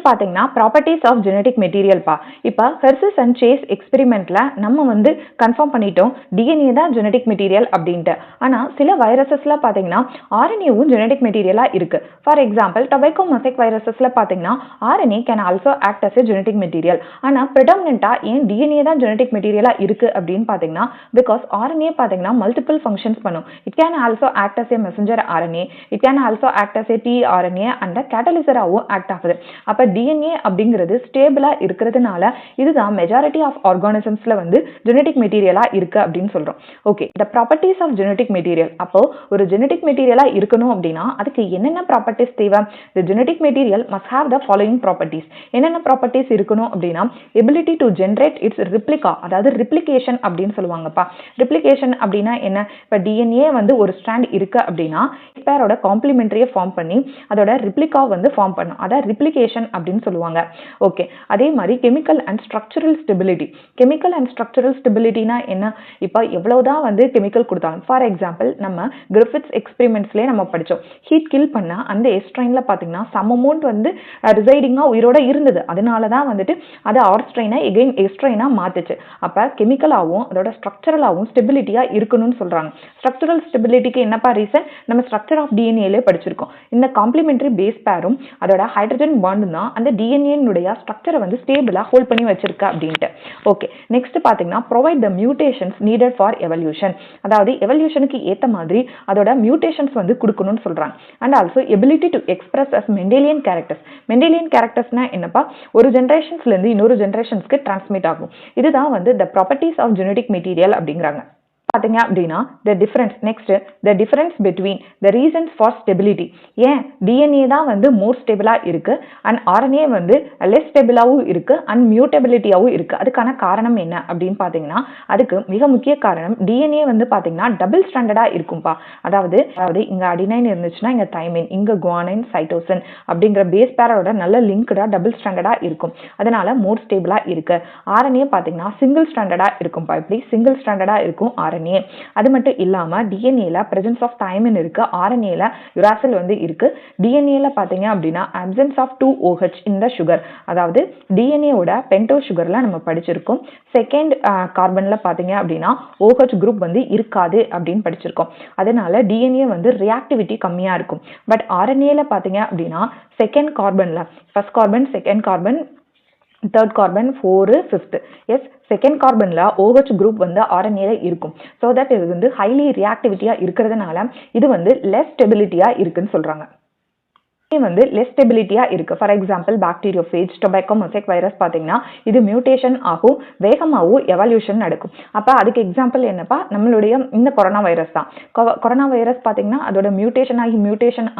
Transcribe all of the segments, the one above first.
பார்த்தீங்கன்னா properties of genetic மெட்டீரியல்ப்பா. இப்போ ஹெர்ஷஸ் and chase எக்ஸ்பெரிமெண்ட்ல நம்ம கன்ஃபார்ம் பண்ணிட்டோம் டிஎன்ஏ தான் ஜெனடிக் மெட்டீரியல் அப்படின்ட்டு. ஆனால் சில வைரஸஸ்ல பார்த்தீங்கன்னா ஆர்என்ஏவும் ஜெனடிக் மெட்டீரியலா இருக்கு. ஃபார் எக்ஸாம்பிள் டொபேக்கோ மொசைக் வைரஸஸ்ல பார்த்தீங்கன்னா RNA can also act as a genetic material. ஆனால் ப்ரிடாமினண்டா ஏன் டிஎன்ஏ தான் ஜெனடிக் மெட்டீரியலா இருக்கு அப்படின்னு பார்த்தீங்கன்னா பிகாஸ் ஆர்என்ஏ பார்த்தீங்கன்னா மல்டிபிள் ஃபங்க்ஷன்ஸ் பண்ணும். It can also act as a messenger RNA, it can also act as a tRNA and கேட்டலிசராகவும் ஆக்ட் ஆகுது. அப்ப டிஎன்ஏ அப்படிங்கிறது ஸ்டேபிளா இருக்கிறதுனால இதுதான் மெஜாரிட்டி ஆஃப் ஆர்கானிசம்ஸ்ல ஜெனடிக் மெட்டீரியலா இருக்கு அப்படின்னு சொல்றோம். Okay, the properties of genetic material. அப்போ ஒரு ஜெனடிக் மெட்டீரியலா இருக்கணும் அப்படின்னா அதுக்கு என்னென்ன ப்ராப்பர்ட்டிஸ் தேவை? The genetic material must have the following properties. என்னென்ன ப்ராப்பர்ட்டிஸ் இருக்கணும் அப்படின்னா ability to generate its replica, அதாவது ரிப்ளிகேஷன் அப்படின்னு சொல்லுவாங்கப்பா. ரிப்ளிகேஷன் அப்படின்னா என்ன? இப்போ டிஎன்ஏ ஒரு ஸ்ட்ராண்ட் இருக்கு அப்படின்னா பேரோட காம்ப்ளிமெண்டரியை ஃபார்ம் பண்ணி அதோட ரிப்ளிகா ஃபார்ம் பண்ணும். அதான் ரிப்ளிகேஷன் அப்படின்னு சொல்லுவாங்க. ஓகே, அதே மாதிரி chemical and structural stability. Chemical and structural ஸ்டெபிலிட்டினா என்ன? இப்போ எவ்வளவுதான் கெமிக்கல் கொடுத்தாலும் ஃபார் எக்ஸாம்பிள் நம்ம கிரிஃபித்ஸ் எக்ஸ்பெரிமெண்ட்ஸ்லேயே நம்ம படித்தோம். ஹீட் கில் பண்ண அந்த எஸ்ட்ரைன்ல பார்த்தீங்கன்னா சம் அமௌண்ட் ரிசைடிங்காக உயிரோட இருந்தது. அதனால தான் அதை ஆர்ஸ்ட்ரைனை எகெயின் எஸ்ட்ரைனா மாத்துச்சு. அப்போ கெமிக்கலாகவும் அதோட ஸ்ட்ரக்சரலாகவும் ஸ்டெபிலிட்டியாக இருக்கணும்னு சொல்றாங்க. ஸ்ட்ரக்சரல் ஸ்டெபிலிட்டிக்கு என்னப்பா ரீசன்? நம்ம ஸ்ட்ரக்சர் ஆஃப் டிஎன்ஏலே படிச்சிருக்கோம். இந்த காம்ப்ளிமெண்டரி பேஸ் பேரும் அதோட ஹைட்ரஜன் பாண்டும் தான் அந்த டிஎன்ஏனுடைய ஸ்ட்ரக்சரை ஸ்டேபிளா ஹோல்ட் பண்ணி வச்சிருக்க அப்படின்ட்டு. ஓகே, நெக்ஸ்ட் பாத்தீங்கன்னா provide the mutations needed for evolution. அதாவது எவல்யூஷனுக்கு ஏத்த மாதிரி அதோட மியூட்டேஷன்ஸ் கொடுக்கணும்னு சொல்றாங்க. And also ability to express as Mendelian characters. Mendelian கேரக்டர்ஸ்னா என்னப்பா? ஒரு ஜெனரேஷன்ஸ்ல இருந்து இன்னொரு ஜெனரேஷன்ஸ்க்கு டிரான்ஸ்மிட் ஆகும். இதுதான் the properties of genetic material அப்படிங்கிறாங்க. பாத்தீங்க அப்படின்னா the difference next the difference between the reasons for stability. ஏன் DNA தான் மோர் ஸ்டேபிளா இருக்கு அண்ட் RNA லெஸ் ஸ்டேபிளாவும் இருக்கு அண்ட் மியூட்டபிலிட்டியாவும் இருக்கு. அதுக்கான காரணம் என்ன அப்படின்னு பாத்தீங்கன்னா அதுக்கு மிக முக்கிய காரணம் DNA பாத்தீங்கன்னா டபுள் ஸ்டாண்டர்டா இருக்கும்பா. அதாவது இங்க அடினைன் இருந்துச்சுன்னா இங்க தைமின், இங்க குவானைன், சைட்டோசின் அப்படிங்கிற பேஸ் பேரோட நல்ல லிங்க்டா டபுள் ஸ்டாண்டர்டா இருக்கும். அதனால மோர் ஸ்டேபிளா இருக்கு. RNA பாத்தீங்கன்னா சிங்கிள் ஸ்டாண்டர்டா இருக்கும்பா. இப்படி சிங்கிள் ஸ்டாண்டர்டா இருக்கும் RNA. அது மட்டும் இல்லாம டிஎன்ஏல பிரசன்ஸ் ஆஃப் தைமின் இருக்கு, ஆர்என்ஏல யுராசில் இருக்கு. டிஎன்ஏல பாத்தீங்க அப்படின்னா absence of 2OH in the sugar. அதாவது டிஎன்ஏவோட பென்டோ சுகர்ல நம்ம படிச்சிருக்கோம். செகண்ட் கார்பன்ல பாத்தீங்க அப்படின்னா OH குரூப் இருக்காது அப்படின்னு படிச்சிருக்கோம். அதனால டிஎன்ஏ ரியாக்டிவிட்டி கம்மியா இருக்கும். பட் ஆர்என்ஏல பாத்தீங்க அப்படின்னா செகண்ட் கார்பன்ல first carbon, second carbon, third carbon, 4, 5th. Yes, second கார்பன்ல OH குரூப் RNA இருக்கும். ஸோ தட் இது ஹைலி ரியாக்டிவிட்டியா இருக்கிறதுனால இது லெஸ் ஸ்டெபிலிட்டியா இருக்குன்னு சொல்றாங்க. லெஸ் ஸ்டெபிலிட்டியா இருக்கு. For example bacteriophage, tobacco mosaic virus பாத்தீங்கன்னா இது மியூட்டேஷன் ஆகும், வேகமாகவும் எவல்யூஷன் நடக்கும். அப்ப அதுக்கு எக்ஸாம்பிள் என்னப்பா? நம்மளுடைய இந்த கொரோனா வைரஸ் தான். கொரோனா வைரஸ் பாத்தீங்கன்னா அதோட மியூட்டேஷன்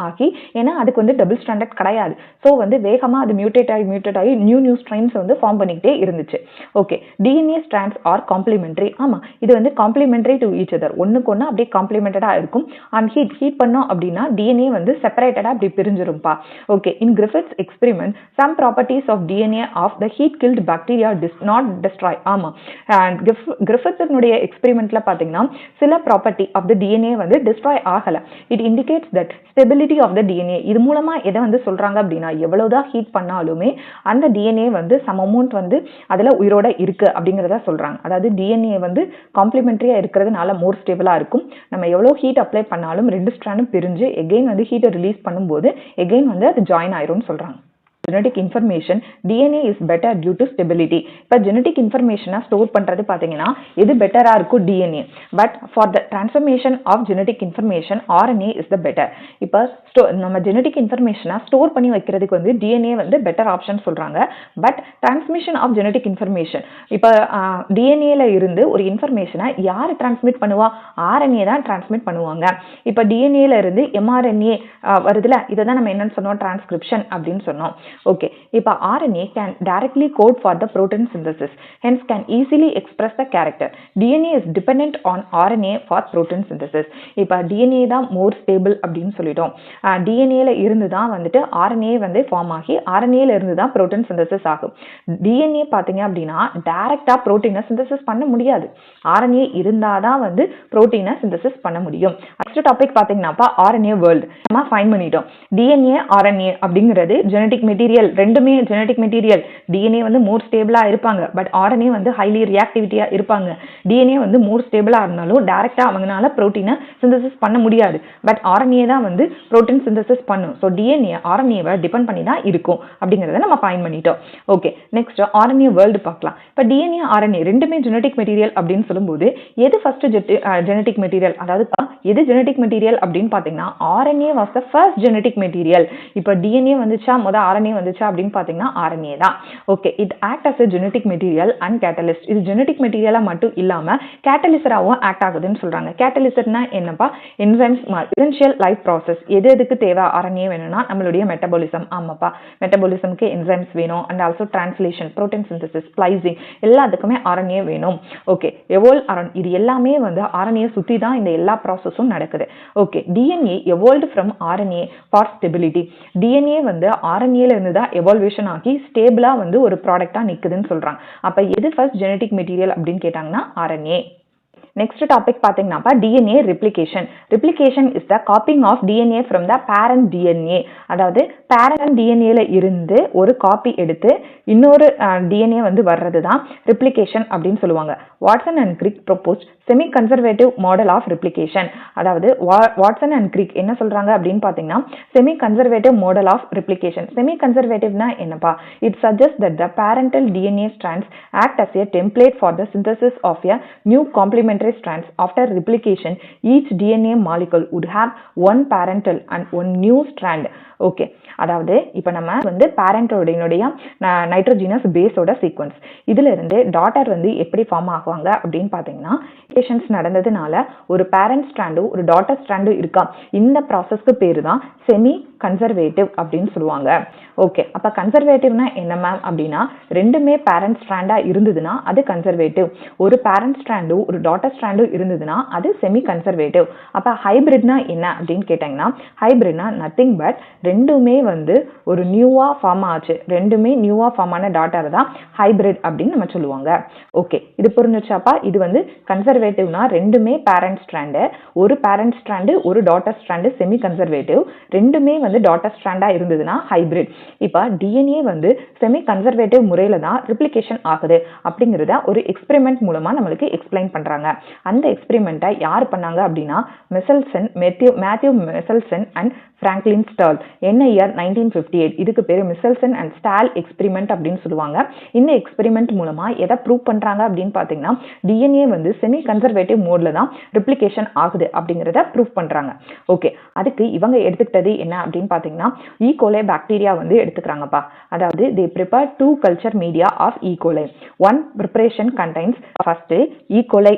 ஆகி ஏன்னா அதுக்கு டபுள் ஸ்டாண்டர்ட் கிடையாது. ஸோ வேகமா அது மியூட்டேட் ஆகி நியூ ஸ்ட்ரெயின்ஸ் ஃபார்ம் பண்ணிக்கிட்டே இருந்துச்சு. Okay, DNA strands are complementary. ஆமா, இது காம்ப்ளிமெண்டரி டு ஈச் அதர். ஒண்ணுக்கு ஒண்ணு அப்படியே காம்ப்ளிமெண்டடா இருக்கும். அண்ட் ஹீட் பண்ணோம் அப்படின்னா டிஎன்ஏ செப்பரேட்டடா அப்படி பிரிஞ்சிரும். Okay, in Griffith's experiment, some properties of DNA of the heat-killed bacteria did not destroy. ஆமா, and Griffith's எக்ஸ்பெரிமெண்ட்ல பாத்தீங்கன்னா சில property of the DNA destroy ஆகல. It indicates that stability of the DNA. இது மூலமா எதை சொல்றாங்க அப்படின்னா எவ்வளவுதான் ஹீட் பண்ணாலுமே அந்த DNA சம் அமௌண்ட் அதுல உயிரோட இருக்கு அப்படிங்கறத சொல்றாங்க. அதாவது DNA காம்ப்ளிமெண்டரியா இருக்கிறதுனால மோர் ஸ்டேபிளா இருக்கும். நம்ம எவ்வளவு ஹீட் அப்ளை பண்ணாலும் ரெண்டு ஸ்ட்ராண்டும் பிரிஞ்சு எகைன் ஹீட்டை ரிலீஸ் பண்ணும்போது எகைன் அது ஜாயின் ஆயிரும்னு சொல்றாங்க. genetic information DNA is better due to stability. இப்ப genetic information ஸ்டோர் பண்றது பாத்தீங்கன்னா எது பெட்டரா இருக்கும்? DNA. But for the transformation of genetic information RNA is the better. இப்ப நம்ம genetic information ஸ்டோர் பண்ணி வைக்கிறதுக்கு DNA பெட்டர் ஆப்ஷன் சொல்றாங்க. But transmission of genetic information இப்ப DNAல இருந்து ஒரு இன்ஃபர்மேஷனை யார் டிரான்ஸ்மிட் பண்ணுவா? RNA தான் டிரான்ஸ்மிட் பண்ணுவாங்க. இப்ப DNAல இருந்து mRNA வருதுல, இதை தான் நம்ம என்னன்னு சொன்னோம்? டிரான்ஸ்கிரிப்ஷன் அப்படின்னு சொன்னோம். Okay, இப்போ RNA can directly code for the protein synthesis, hence can easily express the character. DNA is dependent on RNA for protein synthesis. இப்போ DNA தான் more stable அப்படின்னு சொல்லிட்டோம். DNAல இருந்து தான் RNA ஃபார்ம் ஆகி RNAல இருந்து தான் protein synthesis ஆகும். DNA பாத்தீங்க அப்படின்னா டைரக்டா புரோட்டீனை சிந்தசிஸ் பண்ண முடியாது. RNA இருந்தாதான் புரோட்டீனை சிந்தசிஸ் பண்ண முடியும். நெக்ஸ்ட் டாபிக் பாத்தீங்கன்னா RNA வேர்ல்ட் நம்ம ஃபைண்ட் பண்ணிட்டோம். DNA RNA அப்படிங்கிறது ஜெனடிக் மெட்டீரியல் மெட்டீரியல் ரெண்டுமே ஜெனடிக் மெட்டீரியல். டிஎன்ஏ வந்து மோர் ஸ்டேபிளா இருப்பாங்க, பட் ஆர்என்ஏ வந்து ஹைலி ரியாக்டிவிட்டியா இருப்பாங்க. டிஎன்ஏ வந்து மோர் ஸ்டேபிளா இருந்தாலும் டைரக்டா அவங்களால புரோட்டீனை சிந்தசிஸ் பண்ண முடியாது, பட் ஆர்என்ஏ தான் வந்து புரோட்டீன் சிந்தசிஸ் பண்ணும். ஸோ டிஎன்ஏ ஆர்என்ஏவை டிபெண்ட் பண்ணி தான் இருக்கும் அப்படிங்கிறத நம்ம ஃபைண்ட் பண்ணிட்டோம். ஓகே, நெக்ஸ்ட் ஆர்என்ஏ வேர்ல்டு பார்க்கலாம். இப்போ டிஎன்ஏ ஆர்என்ஏ ரெண்டுமே ஜெனடிக் மெட்டீரியல் அப்படின்னு சொல்லும்போது எது ஃபர்ஸ்ட் ஜெனடிக் மெட்டீரியல், அதாவது எது ஜெனடிக் மெட்டீரியல் அப்படின்னு பார்த்தீங்கன்னா RNA was the first genetic material. இப்போ டிஎன்ஏ வந்துச்சா ஆர்என்ஏ வந்துச்சா அப்படின்னு பார்த்தீங்கன்னா ஆர்என்ஏ தான். Okay, it act as a genetic material and catalyst. இது ஜெனடிக் மெட்டீரியலா மட்டும் இல்லாம கேட்டலிஸ்டராகவும் ஆக்ட் ஆகுதுன்னு சொல்றாங்க. கேட்டலிஸ்ட்னா என்னப்பா, என்சைம்ஸ் எசென்ஷியல் லைஃப் ப்ராசஸ். எது எதுக்கு தேவை ஆர்என்ஏ வேணும்னா நம்மளுடைய மெட்டபாலிசம். ஆமாப்பா, மெட்டபாலிசம்க்கு என்சைம்ஸ் வேணும் and also translation, protein synthesis, splicing எல்லாத்துக்குமே ஆர்என்ஏ வேணும். ஓகே, இது எல்லாமே வந்து ஆர்என்ஏ சுத்தி தான் இந்த எல்லா ப்ராசஸும் நடக்குது. Okay, DNA evolved from RNA for stability. DNA வந்து ஆர்என்ஏல இருந்து தான் எவால்வேஷன் ஆகி ஸ்டேபிளா வந்து ஒரு ப்ராடக்டா நிக்குதுன்னு சொல்றாங்க. அப்ப எது ஃபர்ஸ்ட் ஜெனடிக் மெட்டீரியல் அப்படின்னு கேட்டாங்கன்னா ஆர்என்ஏ. நெக்ஸ்ட் டாபிக் பார்த்தீங்கன்னா DNA replication. Replication is the copying of DNA from the parent DNA. அதாவது பேரண்ட் டிஎன்ஏல இருந்து ஒரு காப்பி எடுத்து இன்னொரு டிஎன்ஏ வந்து வர்றது தான் ரெப்ளிகேஷன் அப்படின்னு சொல்லுவாங்க. Watson and Crick proposed semi conservative model of replication. அதாவது வாட்சன் அண்ட் கிரிக் என்ன சொல்றாங்க அப்படின்னு பார்த்தீங்கன்னா semi conservative model of replication. Semi கன்சர்வேட்டிவ்னா என்னப்பா, it suggest that the parental DNA strands act as a template for the synthesis of a new complementary strands. After replication, each DNA molecule would have one parental and one new strand. Okay, அதாவது இப்போ நம்ம வந்து பேரண்டோடைய nitrogenous பேஸோட sequence, இதுல இருந்து daughter வந்து எப்படி form ஆகுவாங்க அப்படின்னு பார்த்தீங்கன்னா ரிலேஷன்ஸ் நடந்ததுனால ஒரு பேரண்ட் ஸ்ட்ராண்டும் ஒரு டாட்டர் ஸ்ட்ராண்டும் இருக்கா, இந்த ப்ராசஸ்க்கு பேரு தான் செமி கன்சர்வேட்டிவ் அப்படின்னு சொல்லுவாங்க. ஓகே, அப்ப கன்சர்வேட்டிவ்னா என்ன மேம் அப்படின்னா ரெண்டுமே பேரண்ட் ஸ்ட்ராண்டா இருந்ததுன்னா அது கன்சர்வேட்டிவ். ஒரு பேரண்ட் ஸ்ட்ராண்டும் ஒரு டாட்டர் ஸ்ட்ராண்டும் இருந்ததுன்னா அது செமி கன்சர்வேட்டிவ். அப்ப ஹைபிரிட்னா என்ன அப்படின்னு கேட்டாங்கன்னா ஹைபிரிட்னா நத்திங் பட் ரெண்டுமே வந்து ஒரு நியூவா ஃபார்ம் ஆச்சு, ரெண்டுமே நியூவா ஃபார்ம் ஆன டாட்டர் தான் ஹைபிரிட் அப்படின்னு நம்ம சொல்லுவாங்க. ஓகே, இது புரிஞ்சுச்சாப்பா. இது வந்து கன்சர்வேட்டிவ்னா ரெண்டுமே பேரண்ட் ஸ்ட்ராண்டு, ஒரு பேரண்ட் ஸ்ட்ராண்டு ஒரு டாட்டர் ஸ்ட்ராண்டு செமி கன்சர்வேட்டிவ், ரெண்டுமே வந்து டாட்டர் ஸ்ட்ராண்டா இருந்ததுன்னா ஹைபிரிட். இப்போ டிஎன்ஏ வந்து செமி கன்சர்வேட்டிவ் முறையில தான் ரிப்ளிகேஷன் ஆகுது அப்படிங்கிறத ஒரு எக்ஸ்பெரிமெண்ட் மூலமா நம்மளுக்கு எக்ஸ்பிளைன் பண்றாங்க. அந்த எக்ஸ்பெரிமெண்ட்டை யார் பண்ணாங்க அப்படின்னா Meselson, Matthew Meselson and Franklin stall. என்ன இயர் 1958. இதுக்கு பேரு மிசல்சன் அண்ட் ஸ்டால் எக்ஸ்பெரிமெண்ட் அப்படின்னு சொல்லுவாங்க. இந்த எக்ஸ்பெரிமெண்ட் மூலமா எதை ப்ரூவ் பண்றாங்க அப்படின்னு பாத்தீங்கன்னா டிஎன்ஏ வந்து செமி கன்சர்வேட்டிவ் மோட்ல தான் ரெப்ளிகேஷன் ஆகுது அப்படிங்கறத ப்ரூவ் பண்றாங்க. ஓகே, அதுக்கு இவங்க எடுத்துக்கிட்டது என்ன அப்படின்னு பாத்தீங்கன்னா ஈகோலை பாக்டீரியா வந்து எடுத்துக்கிறாங்கப்பா. அதாவது they prepare 2 culture media of E. coli. One preparation contains first E coli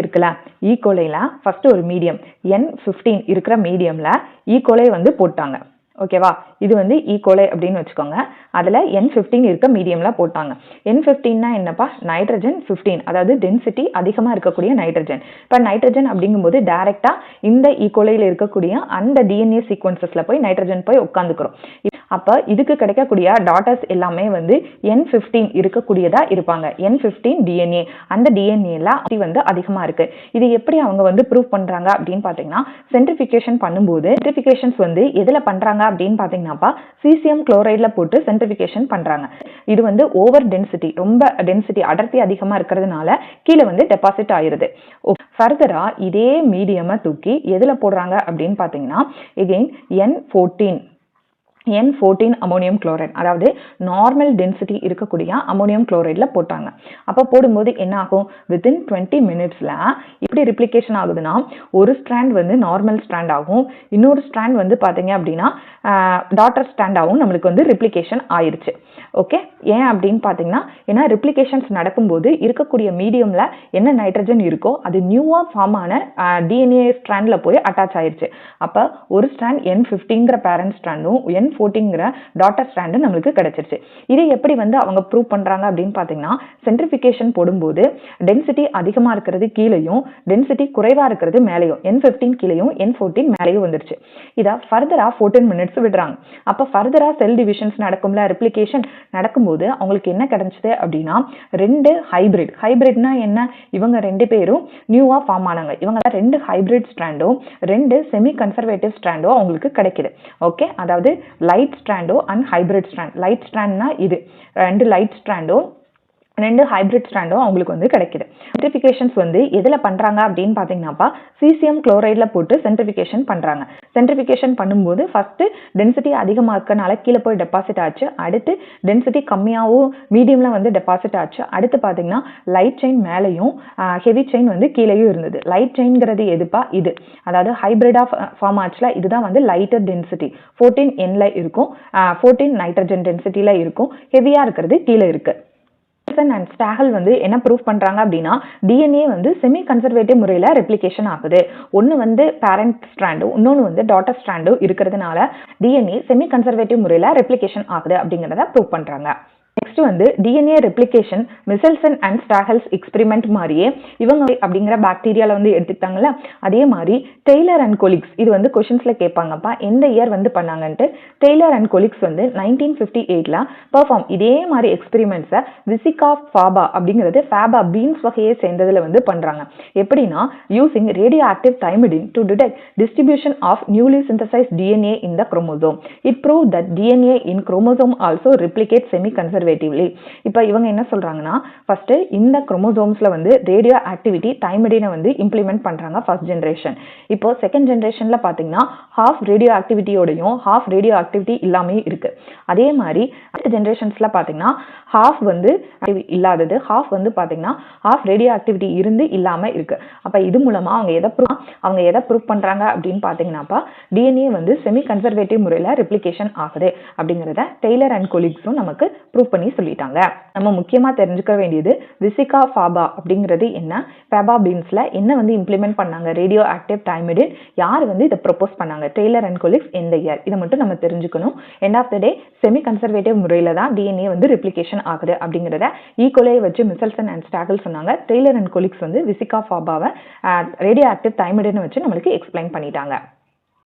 இருக்குல்ல, ஈகோலைல ஃபர்ஸ்ட் ஒரு மீடியம் N15 இருக்கிற மீடியம்ல ஈகோலை வந்து போட்டாங்க. ஓகேவா, இது வந்து ஈகோலை அப்படின்னு வச்சுக்கோங்க. அதுல N15 இருக்க மீடியம்ல போட்டாங்க. N15னா என்னப்பா, நைட்ரஜன் 15, அதாவது டென்சிட்டி அதிகமா இருக்கக்கூடிய நைட்ரஜன். இப்ப நைட்ரஜன் அப்படிங்கும்போது டைரக்டா இந்த ஈகோலையில இருக்கக்கூடிய அந்த டிஎன்ஏ சீக்வன்சஸ்ல போய் நைட்ரஜன் போய் உட்காந்துக்கிறோம். அப்ப இதுக்கு கிடைக்கக்கூடிய டாட்டர்ஸ் எல்லாமே வந்து N15 இருக்கக்கூடியதா இருப்பாங்க. N15 டிஎன்ஏ, அந்த டிஎன்ஏல வந்து அதிகமா இருக்கு. இது எப்படி அவங்க வந்து ப்ரூவ் பண்றாங்க அப்படின்னு பாத்தீங்கன்னா சென்ட்ரிஃபிகேஷன் பண்ணும்போது, சென்ட்ரிஃபிகேஷன்ஸ் வந்து எதுல பண்றாங்க அப்படின்னு பாத்தீங்கன்னாப்பா சீசியம் குளோரைட்ல போட்டு சென்ட்ரிஃபிகேஷன் பண்றாங்க. இது வந்து ஓவர் டென்சிட்டி, ரொம்ப டென்சிட்டி அடர்த்தி அதிகமா இருக்கிறதுனால கீழே வந்து டெபாசிட் ஆயிருது. ஃபர்தரா இதே மீடியமை தூக்கி எதுல போடுறாங்க அப்படின்னு பாத்தீங்கன்னா எகெயின் N14 அமோனியம் குளோரைட், அதாவது நார்மல் டென்சிட்டி இருக்கக்கூடிய அமோனியம் குளோரைட்ல போட்டாங்க. அப்ப போடும்போது என்ன ஆகும், வித்தின் 20 மினிட்ஸ்ல இப்படி ரிப்ளிகேஷன் ஆகுதுன்னா ஒரு ஸ்ட்ராண்ட் வந்து நார்மல் ஸ்ட்ராண்ட் ஆகும், இன்னொரு ஸ்ட்ராண்ட் வந்து பாத்தீங்க அப்படின்னா டாட்டர் ஸ்ட்ராண்டாகவும் நம்மளுக்கு வந்து ரிப்ளிகேஷன் ஆயிருச்சு. ஓகே, ஏன் அப்படின்னு பாத்தீங்கன்னா ஏன்னா ரிப்ளிகேஷன்ஸ் நடக்கும்போது இருக்கக்கூடிய மீடியம்ல என்ன நைட்ரஜன் இருக்கோ அது நியூவா ஃபார்ம் ஆன டிஎன்ஏ ஸ்ட்ராண்ட்ல போய் அட்டாச் ஆயிருச்சு. அப்ப ஒரு ஸ்ட்ராண்ட் N15ங்கிற பேரண்ட் ஸ்ட்ராண்டும் N14ங்கிற டாட்டர் ஸ்ட்ராண்டும் நம்மளுக்கு கிடைச்சிருச்சு. இதை எப்படி வந்து அவங்க ப்ரூவ் பண்றாங்க அப்படின்னு பாத்தீங்கன்னா சென்ட்ரிஃபிகேஷன் போடும்போது டென்சிட்டி அதிகமா இருக்கிறது கீழையும் டென்சிட்டி குறைவா இருக்கிறது மேலேயும், N15 கீழையும் N14 மேலேயும் வந்துருச்சு. இதை ஃபர்தரா 14 மினிட்ஸ் விடுறாங்க. அப்ப ஃபர்தரா செல் டிவிஷன்ஸ் நடக்கும்ல, ரெப்ளிகேஷன் நடக்கும்போது அவங்களுக்கு என்ன கிடைச்சது அப்படின்னா 2 ஹைபிரிட்னா என்ன, இவங்க 2 பேரும் நியூவா ஃபார்ம் ஆனாங்க. இவங்க 2 ஹைபிரிட் ஸ்ட்ராண்டோ 2 செமி கன்சர்வேட்டிவ் ஸ்ட்ராண்டோ அவங்களுக்கு கிடைக்குது. ஓகே, அதாவது லைட் ஸ்ட்ராண்டோ அண்ட் ஹைபிரிட் ஸ்ட்ராண்ட். லைட் ஸ்ட்ராண்ட்னா இது 2 லைட் ஸ்ட்ராண்டோ 2 ஹைபிரிட் ஸ்ட்ராண்டோ அவங்களுக்கு வந்து கிடைக்குது. சென்ட்ரிஃபிகேஷன்ஸ் வந்து எதில் பண்ணுறாங்க அப்படின்னு பார்த்தீங்கன்னாப்பா சீசியம் குளோரைடில் போட்டு சென்ட்ரிஃபிகேஷன் பண்ணுறாங்க. சென்ட்ரிஃபிகேஷன் பண்ணும்போது ஃபஸ்ட்டு டென்சிட்டி அதிகமாக இருக்கனால கீழே போய் டெபாசிட் ஆச்சு. அடுத்து டென்சிட்டி கம்மியாகவும் மீடியமில் வந்து டெபாசிட் ஆச்சு. அடுத்து பார்த்தீங்கன்னா லைட் செயின் மேலேயும் ஹெவி செயின் வந்து கீழேயும் இருந்தது. லைட் செயின்ங்கிறது எதுப்பா, இது அதாவது ஹைபிரிடாக ஃபார்ம் ஆச்சுல, இதுதான் வந்து லைட்டர் டென்சிட்டி 14N இருக்கும், 14 நைட்ரஜன் டென்சிட்டியில் இருக்கும். ஹெவியாக இருக்கிறது கீழே இருக்குது. அண்ட் ஸ்டாகல் வந்து என்ன ப்ரூவ் பண்றாங்க அப்படின்னா டிஎன்ஏ வந்து செமி கன்சர்வேட்டிவ் முறையில் ரெப்ளிகேஷன் ஆகுது. ஒன்று வந்து பேரண்ட் ஸ்ட்ராண்டும் இன்னொன்று வந்து டாட்டர் ஸ்ட்ராண்டும் இருக்கிறதுனால டிஎன்ஏ செமி கன்சர்வேட்டிவ் முறையில் ரெப்ளிகேஷன் ஆகுது அப்படிங்கிறத ப்ரூவ் பண்றாங்க. நெக்ஸ்ட் வந்து டிஎன்ஏ ரெப்ளிகேஷன் மிசெல்சன் அண்ட் ஸ்டாகல்ஸ் எக்ஸ்பெரிமெண்ட் மாதிரியே இவங்க அப்படிங்கிற பாக்டீரியால வந்து எடுத்துக்கிட்டாங்கல்ல, அதே மாதிரி டெய்லர் அண்ட் கொலிக்ஸ் இது வந்து கொஷின்ஸ்ல கேட்பாங்கப்பா எந்த இயர் வந்து பண்ணாங்கன்ட்டு. டெய்லர் அண்ட் கொலிக்ஸ் வந்து 1958ல பெர்ஃபார்ம் இதே மாதிரி எக்ஸ்பெரிமெண்ட்ஸை விசிகா ஃபாபா அப்படிங்கிறது ஃபேபா பீன்ஸ் வகையை சேர்ந்ததுல வந்து பண்றாங்க. எப்படின்னா using radioactive thymidine to detect distribution of newly synthesised DNA in the chromosome. It prove that DNA in chromosome also replicate semi conservatively. இப்போ இவங்க என்ன சொல்றாங்கன்னா ஃபர்ஸ்ட் இந்த குரோமோசோம்ஸ்ல வந்து ரேடியோ ஆக்டிவிட்டி தைமிடினை வந்து இம்ப்ளிமெண்ட் பண்றாங்க ஃபர்ஸ்ட் ஜெனரேஷன். இப்போ செகண்ட் ஜெனரேஷன்ல பாத்தீங்கன்னா ஹாஃப் ரேடியோ ஆக்டிவிட்டியோடையும் ஹாஃப் ரேடியோ ஆக்டிவிட்டி இல்லாமே இருக்கு. அதே மாதிரி அடுத்த ஜெனரேஷன்ஸ்ல பாத்தீங்கன்னா ஹாஃப் வந்து இல்லாதது, ஹாஃப் வந்து பாத்தீங்கன்னா ஹாஃப் ரேடியோ ஆக்டிவிட்டி இருந்து இல்லாம இருக்கு. அப்ப இது மூலமா அவங்க எதை ப்ரூவ் பண்றாங்க அப்படின்னு பாத்தீங்கன்னாப்பா டிஎன்ஏ வந்து செமி கன்சர்வேட்டிவ் முறையில் ரெப்ளிகேஷன் ஆகுது அப்படிங்கிறத டெய்லர் அண்ட் கொலிக்ஸும் நமக்கு ப்ரூவ் பண்ணி சொல்லிட்டாங்க. நம்ம முக்கியமா தெரிஞ்சுக்க வேண்டியது விசிகா ஃபாபா அப்படிங்கிறது என்ன, ஃபேபா பீன்ஸ்ல என்ன வந்து இம்ப்ளிமெண்ட் பண்ணாங்க ரேடியோ ஆக்டிவ் தைமிடின், யார் வந்து இதை ப்ரொபோஸ் பண்ணாங்க, டெய்லர் அண்ட் கொலிக்ஸ் எந்த இயர், இதை மட்டும் நம்ம தெரிஞ்சுக்கணும். End of the day semi conservative முறையில் தான் டிஎன்ஏ வந்து ரெப்ளிகேஷன் ஆகுது அப்படிங்கிறத ஈகோலையை வச்சு மிசெல்சன் அண்ட் ஸ்டாகல் சொன்னாங்க. டெய்லர் அண்ட் கொலிக்ஸ் வந்து விசிகா ஃபாபாவை ரேடியோ ஆக்டிவ் தைமிடின் வச்சு நம்மளுக்கு எக்ஸ்பிளைன் பண்ணிட்டாங்க.